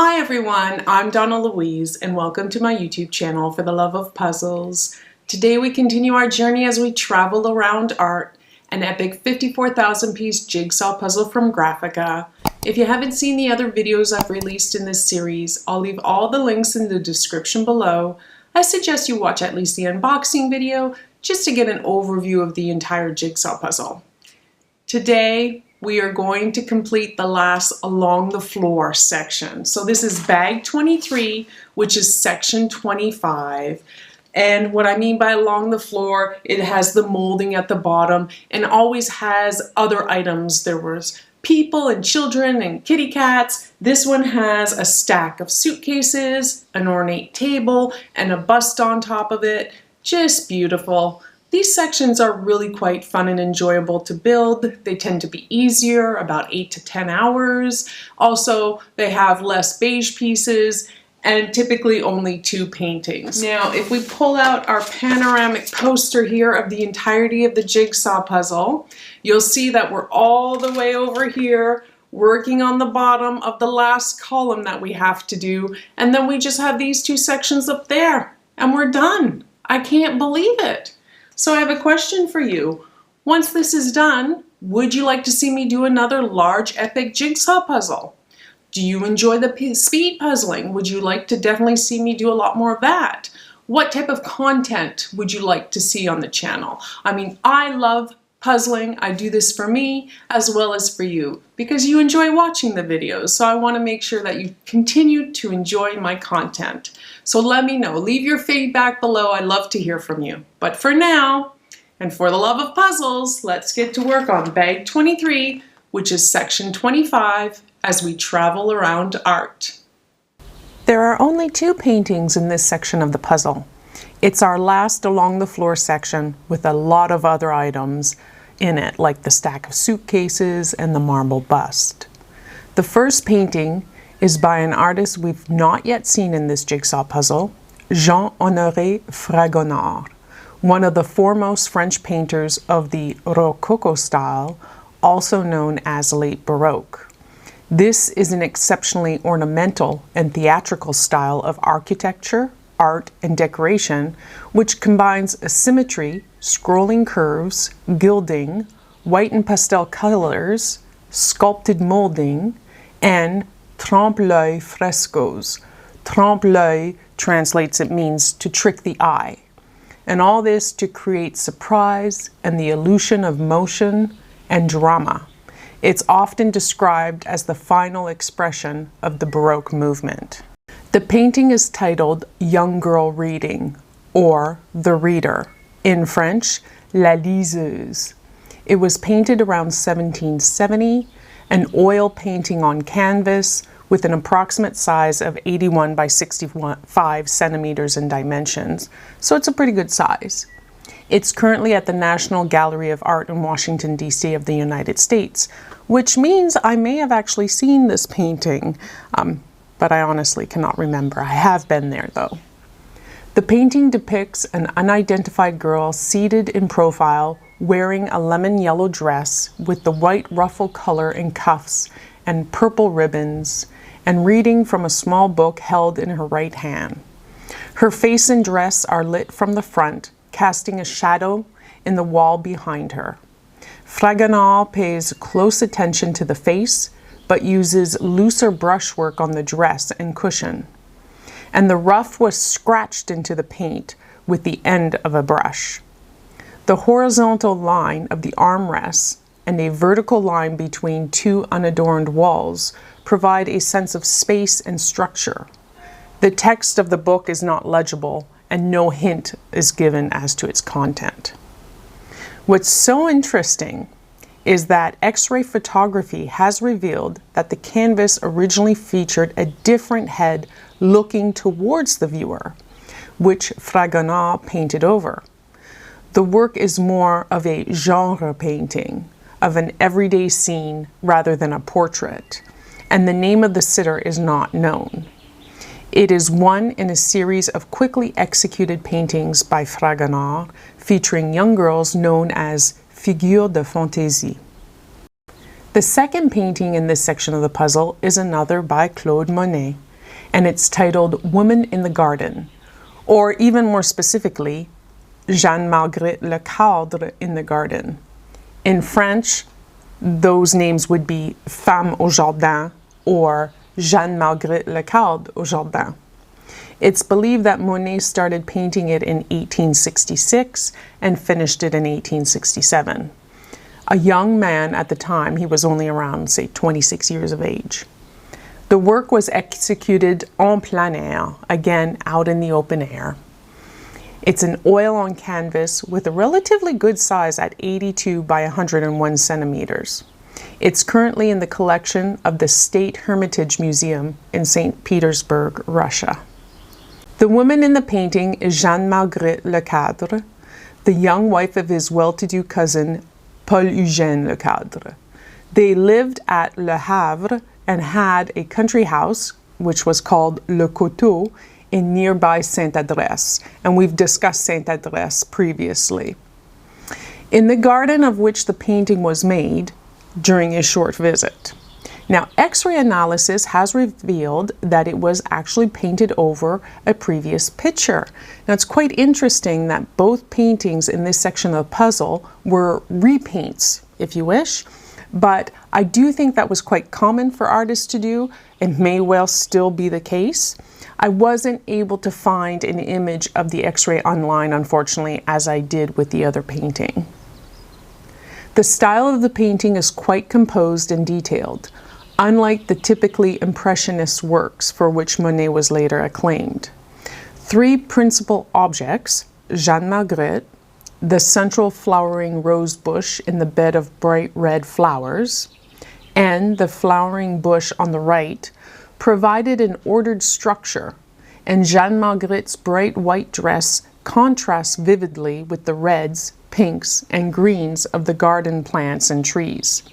Hi everyone, I'm Donna Louise and welcome to my YouTube channel for the love of puzzles. Today we continue our journey as we travel around art, an epic 54,000 piece jigsaw puzzle from Grafika. If you haven't seen the other videos I've released in this series, I'll leave all the links in the description below. I suggest you watch at least the unboxing video just to get an overview of the entire jigsaw puzzle. Today, we are going to complete the last along the floor section. So this is bag 23, which is section 25. And what I mean by along the floor, it has the molding at the bottom and always has other items. There was people and children and kitty cats. This one has a stack of suitcases, an ornate table, and a bust on top of it. Just beautiful. These sections are really quite fun and enjoyable to build. They tend to be easier, about 8 to 10 hours. Also, they have less beige pieces and typically only 2 paintings. Now, if we pull out our panoramic poster here of the entirety of the jigsaw puzzle, you'll see that we're all the way over here working on the bottom of the last column that we have to do. And then we just have these 2 sections up there and we're done. I can't believe it. So I have a question for you. Once this is done, would you like to see me do another large epic jigsaw puzzle? Do you enjoy the speed puzzling? Would you like to definitely see me do a lot more of that? What type of content would you like to see on the channel? I mean, I love puzzling. I do this for me as well as for you because you enjoy watching the videos. So I want to make sure that you continue to enjoy my content. So let me know. Leave your feedback below. I love to hear from you. But for now, and for the love of puzzles, let's get to work on bag 23, which is section 25, as we travel around art. There are only 2 paintings in this section of the puzzle. It's our last along the floor section with a lot of other items in it, like the stack of suitcases and the marble bust. The first painting is by an artist we've not yet seen in this jigsaw puzzle, Jean-Honoré Fragonard, one of the foremost French painters of the Rococo style, also known as late Baroque. This is an exceptionally ornamental and theatrical style of architecture, art, and decoration, which combines symmetry, scrolling curves, gilding, white and pastel colors, sculpted molding, and trompe-l'œil frescoes. Trompe-l'œil translates, it means to trick the eye. And all this to create surprise and the illusion of motion and drama. It's often described as the final expression of the Baroque movement. The painting is titled Young Girl Reading, or The Reader, in French, La Liseuse. It was painted around 1770, an oil painting on canvas with an approximate size of 81 by 65 centimeters in dimensions, so it's a pretty good size. It's currently at the National Gallery of Art in Washington, D.C. of the United States, which means I may have actually seen this painting, but I honestly cannot remember. I have been there though. The painting depicts an unidentified girl seated in profile wearing a lemon yellow dress with the white ruffle color and cuffs and purple ribbons and reading from a small book held in her right hand. Her face and dress are lit from the front, casting a shadow in the wall behind her. Fragonard pays close attention to the face, but uses looser brushwork on the dress and cushion. And the ruff was scratched into the paint with the end of a brush. The horizontal line of the armrests and a vertical line between 2 unadorned walls provide a sense of space and structure. The text of the book is not legible and no hint is given as to its content. What's so interesting is that X-ray photography has revealed that the canvas originally featured a different head looking towards the viewer, which Fragonard painted over. The work is more of a genre painting, of an everyday scene rather than a portrait, and the name of the sitter is not known. It is one in a series of quickly executed paintings by Fragonard featuring young girls known as figures de fantaisie. The second painting in this section of the puzzle is another by Claude Monet, and it's titled Woman in the Garden, or even more specifically, Jean-Marguerite Le Cadre in the Garden. In French, those names would be Femme au jardin or Jean-Marguerite Le Cadre au jardin. It's believed that Monet started painting it in 1866 and finished it in 1867. A young man at the time, he was only around, say, 26 years of age. The work was executed en plein air, again, out in the open air. It's an oil on canvas with a relatively good size at 82 by 101 centimeters. It's currently in the collection of the State Hermitage Museum in St. Petersburg, Russia. The woman in the painting is Jean-Marguerite Le Cadre, the young wife of his well-to-do cousin, Paul-Eugène Le Cadre. They lived at Le Havre and had a country house, which was called Le Coteau, in nearby Sainte-Adresse, and we've discussed Sainte-Adresse previously. In the garden of which the painting was made during a short visit. Now, X-ray analysis has revealed that it was actually painted over a previous picture. Now, it's quite interesting that both paintings in this section of the puzzle were repaints, if you wish, but I do think that was quite common for artists to do and may well still be the case. I wasn't able to find an image of the X-ray online, unfortunately, as I did with the other painting. The style of the painting is quite composed and detailed, unlike the typically impressionist works for which Monet was later acclaimed. Three principal objects, Jean-Marguerite, the central flowering rose bush in the bed of bright red flowers, and the flowering bush on the right, provided an ordered structure, and Jean-Marguerite's bright white dress contrasts vividly with the reds, pinks, and greens of the garden plants and trees.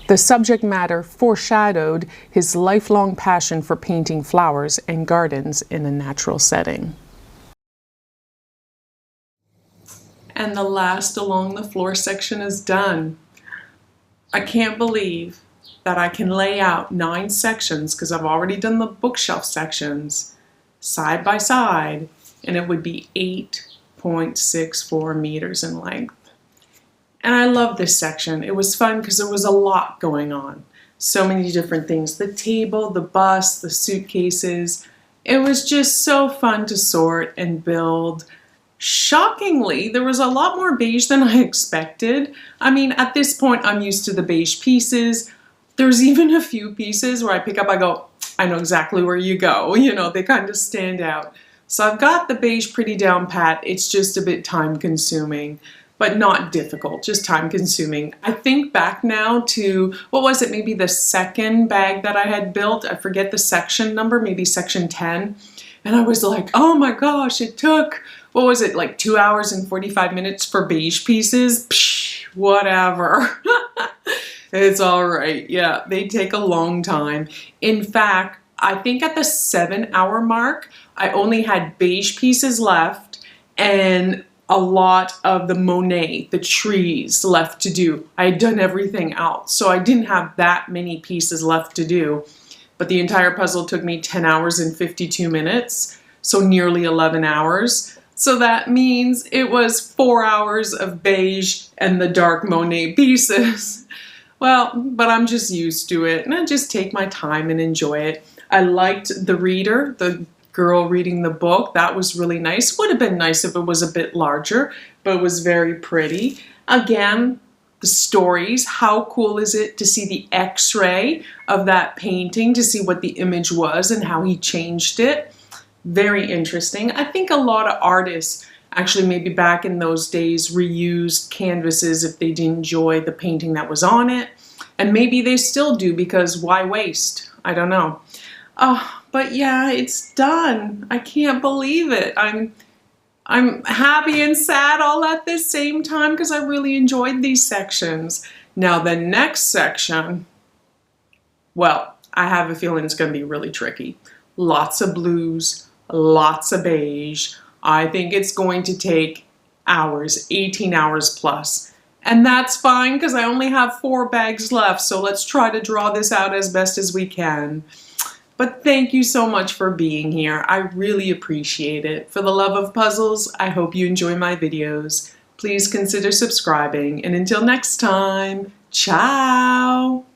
The subject matter foreshadowed his lifelong passion for painting flowers and gardens in a natural setting. And the last along the floor section is done. I can't believe that I can lay out 9 sections, because I've already done the bookshelf sections, side by side, and it would be 8.64 meters in length. And I love this section. It was fun because there was a lot going on. So many different things. The table, the bus, the suitcases. It was just so fun to sort and build. Shockingly, there was a lot more beige than I expected. I mean, at this point, I'm used to the beige pieces. There's even a few pieces where I pick up, I go, I know exactly where you go. You know, they kind of stand out. So I've got the beige pretty down pat. It's just a bit time consuming, but not difficult, just time consuming. I think back now to, what was it, maybe the second bag that I had built. I forget the section number, maybe section 10. And I was like, oh my gosh, it took, what was it, like 2 hours and 45 minutes for beige pieces? Psh, whatever. It's all right. Yeah, they take a long time. In fact, I think at the 7-hour mark, I only had beige pieces left and a lot of the Monet, the trees, left to do. I had done everything else, so I didn't have that many pieces left to do. But the entire puzzle took me 10 hours and 52 minutes, so nearly 11 hours. So that means it was 4 hours of beige and the dark Monet pieces. Well, but I'm just used to it, and I just take my time and enjoy it. I liked the reader, the girl reading the book. That was really nice. Would have been nice if it was a bit larger, but it was very pretty. Again, the stories. How cool is it to see the X-ray of that painting, to see what the image was and how he changed it? Very interesting. I think a lot of artists actually maybe back in those days reused canvases if they didn't enjoy the painting that was on it. And maybe they still do, because why waste? I don't know. But yeah, it's done. I can't believe it. I'm happy and sad all at the same time because I really enjoyed these sections. Now the next section, well, I have a feeling it's going to be really tricky. Lots of blues, lots of beige. I think it's going to take hours, 18 hours plus. And that's fine because I only have 4 bags left, so let's try to draw this out as best as we can. But thank you so much for being here. I really appreciate it. For the love of puzzles, I hope you enjoy my videos. Please consider subscribing, and until next time, ciao!